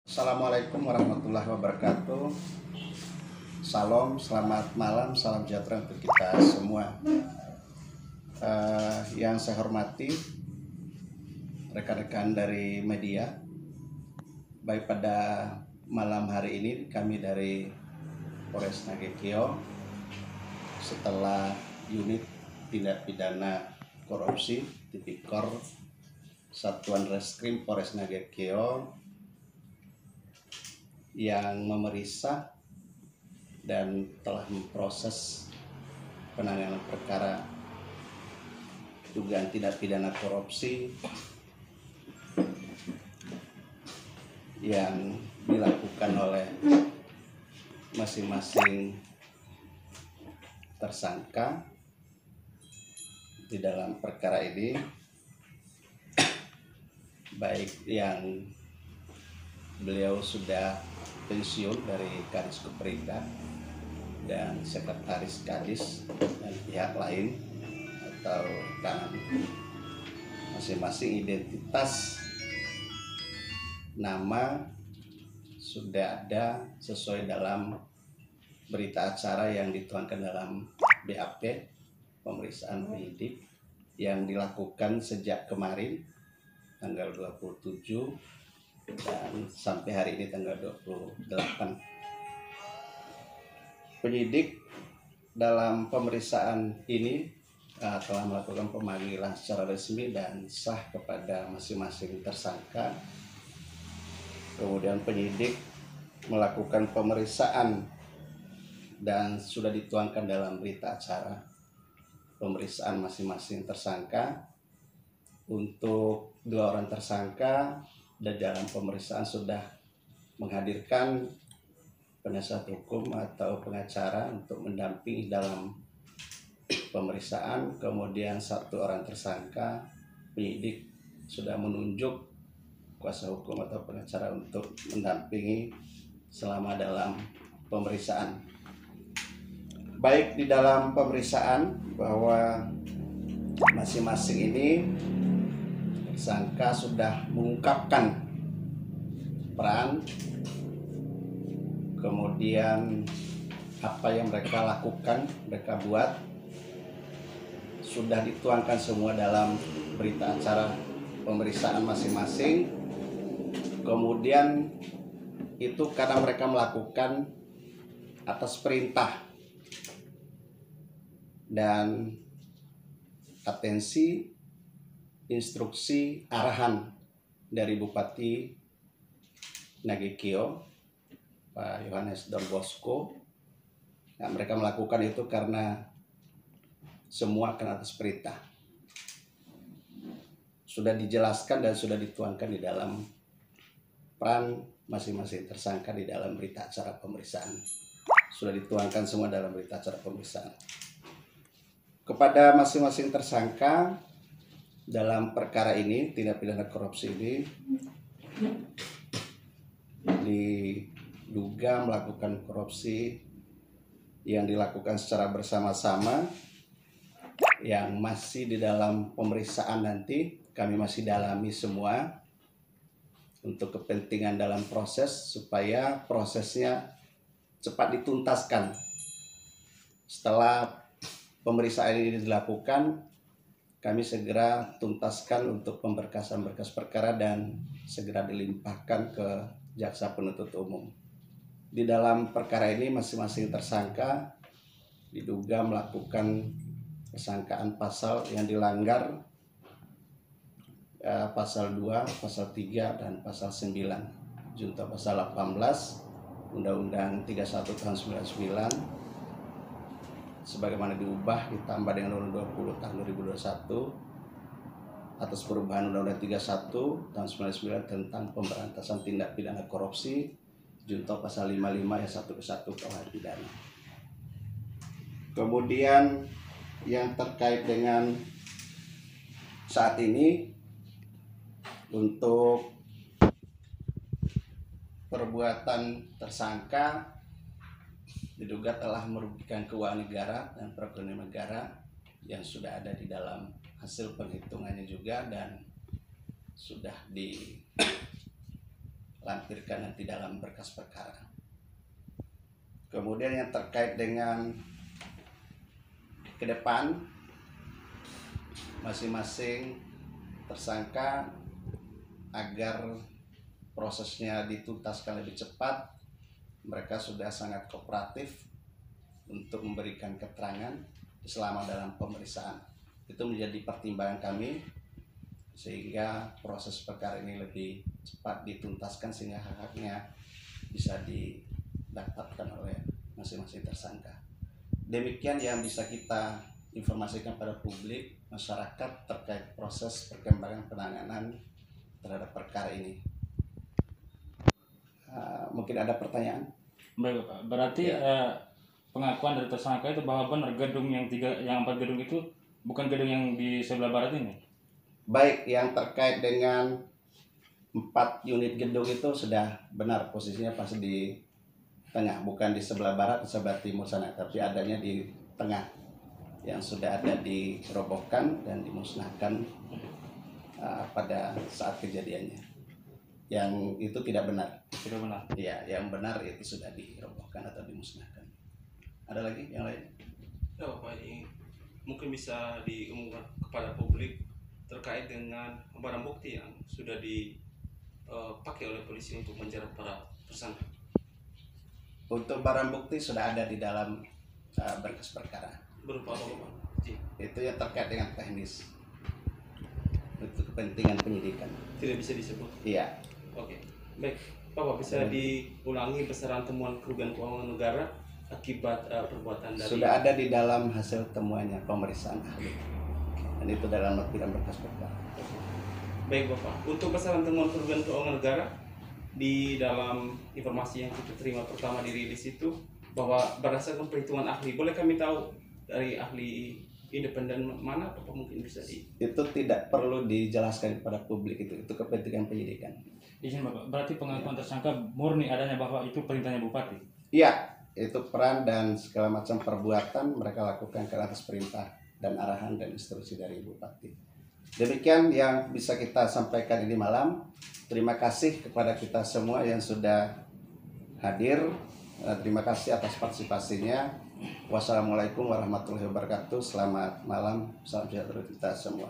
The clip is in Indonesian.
Assalamualaikum warahmatullahi wabarakatuh. Salam, selamat malam, salam sejahtera untuk kita semua. Yang saya hormati rekan-rekan dari media, baik pada malam hari ini kami dari Polres Nagekeo setelah unit tindak pidana korupsi Tipikor Satuan Reskrim Polres Nagekeo yang memeriksa dan telah memproses penanganan perkara dugaan tindak pidana korupsi yang dilakukan oleh masing-masing tersangka di dalam perkara ini, baik yang beliau sudah pensiun dari Kadis Keperindah dan Sekretaris Kadis dan pihak lain atau rekan masing-masing identitas nama sudah ada sesuai dalam berita acara yang dituangkan dalam BAP pemeriksaan penyidik yang dilakukan sejak kemarin tanggal 27 dan sampai hari ini tanggal 28. Penyidik dalam pemeriksaan ini telah melakukan pemanggilan secara resmi dan sah kepada masing-masing tersangka. Kemudian penyidik melakukan pemeriksaan dan sudah dituangkan dalam berita acara pemeriksaan masing-masing tersangka. Untuk 2 orang tersangka dan dalam pemeriksaan sudah menghadirkan penasihat hukum atau pengacara untuk mendampingi dalam pemeriksaan. Kemudian 1 orang tersangka penyidik sudah menunjuk kuasa hukum atau pengacara untuk mendampingi selama dalam pemeriksaan. Baik di dalam pemeriksaan bahwa masing-masing ini tersangka sudah mengungkapkan peran, kemudian apa yang mereka lakukan, mereka buat, sudah dituangkan semua dalam berita acara pemeriksaan masing-masing. Kemudian itu karena mereka melakukan atas perintah dan atensi, instruksi, arahan dari Bupati Nagekeo, Pak Yohanes Don Bosco. Nah, mereka melakukan itu karena semua akan atas perintah. Sudah dijelaskan dan sudah dituangkan di dalam peran masing-masing tersangka di dalam berita acara pemeriksaan. Sudah dituangkan semua dalam berita acara pemeriksaan. Kepada masing-masing tersangka dalam perkara ini, tindak pidana korupsi ini, diduga melakukan korupsi yang dilakukan secara bersama-sama, yang masih di dalam pemeriksaan. Nanti kami masih dalami semua untuk kepentingan dalam proses supaya prosesnya cepat dituntaskan. Setelah pemeriksaan ini dilakukan, kami segera tuntaskan untuk pemberkasan-berkas perkara dan segera dilimpahkan ke jaksa penuntut umum. Di dalam perkara ini masing-masing tersangka diduga melakukan persangkaan pasal yang dilanggar, pasal 2, pasal 3, dan pasal 9. Junto pasal 18 Undang-Undang 31 tahun 99 sebagaimana diubah ditambah dengan Undang-Undang 20 tahun 2021 atas perubahan Undang-Undang 31 tahun 99 tentang pemberantasan tindak pidana korupsi, junto pasal 55 ayat 1 ke 1 KUH pidana. Kemudian yang terkait dengan saat ini, untuk perbuatan tersangka diduga telah merugikan keuangan negara dan perekonomian negara yang sudah ada di dalam hasil perhitungannya juga dan sudah di lampirkan nanti dalam berkas perkara. Kemudian yang terkait dengan ke depan, masing-masing tersangka agar prosesnya dituntaskan lebih cepat, mereka sudah sangat kooperatif untuk memberikan keterangan selama dalam pemeriksaan. Itu menjadi pertimbangan kami sehingga proses perkara ini lebih cepat dituntaskan sehingga hak-haknya bisa didapatkan oleh masing-masing tersangka. Demikian yang bisa kita informasikan pada publik masyarakat terkait proses perkembangan penanganan terhadap perkara ini. Mungkin ada pertanyaan? Baik Pak, berarti pengakuan dari tersangka itu bahwa benar gedung yang 4 gedung itu bukan gedung yang di sebelah barat ini? Baik, yang terkait dengan 4 unit gedung itu sudah benar, posisinya pasti di tengah, bukan di sebelah barat atau sebelah timur sana, tapi adanya di tengah yang sudah ada dirobohkan dan dimusnahkan pada saat kejadiannya. Yang itu tidak benar. Tidak benar. Iya, yang benar itu sudah dirobohkan atau dimusnahkan. Ada lagi yang lain? Ya Pak, ini mungkin bisa diumumkan kepada publik terkait dengan barang bukti yang sudah dipakai oleh polisi untuk menjerat para tersangka. Untuk barang bukti sudah ada di dalam berkas perkara. Berupa apa Pak? Itu yang terkait dengan teknis. Untuk kepentingan penyidikan. Tidak bisa disebut. Iya. Oke. Baik, Bapak bisa diulangi besaran temuan kerugian keuangan negara akibat perbuatan dari. Sudah ada di dalam hasil temuannya pemeriksaan ahli. Dan itu dalam lampiran berkas perkara. Baik Bapak, untuk besaran temuan kerugian keuangan negara di dalam informasi yang kita terima pertama dirilis itu bahwa berdasarkan perhitungan ahli, boleh kami tahu dari ahli independen mana Bapak mungkin bisa Itu tidak perlu dijelaskan kepada publik, itu kepentingan penyidikan. Izin Bapak, berarti pengakuan tersangka murni adanya bahwa itu perintahnya Bupati? Iya, itu peran dan segala macam perbuatan mereka lakukan ke atas perintah dan arahan dan instruksi dari Bupati. Demikian yang bisa kita sampaikan ini malam. Terima kasih kepada kita semua yang sudah hadir. Terima kasih atas partisipasinya. Wassalamualaikum warahmatullahi wabarakatuh. Selamat malam. Salam sejahtera kita semua.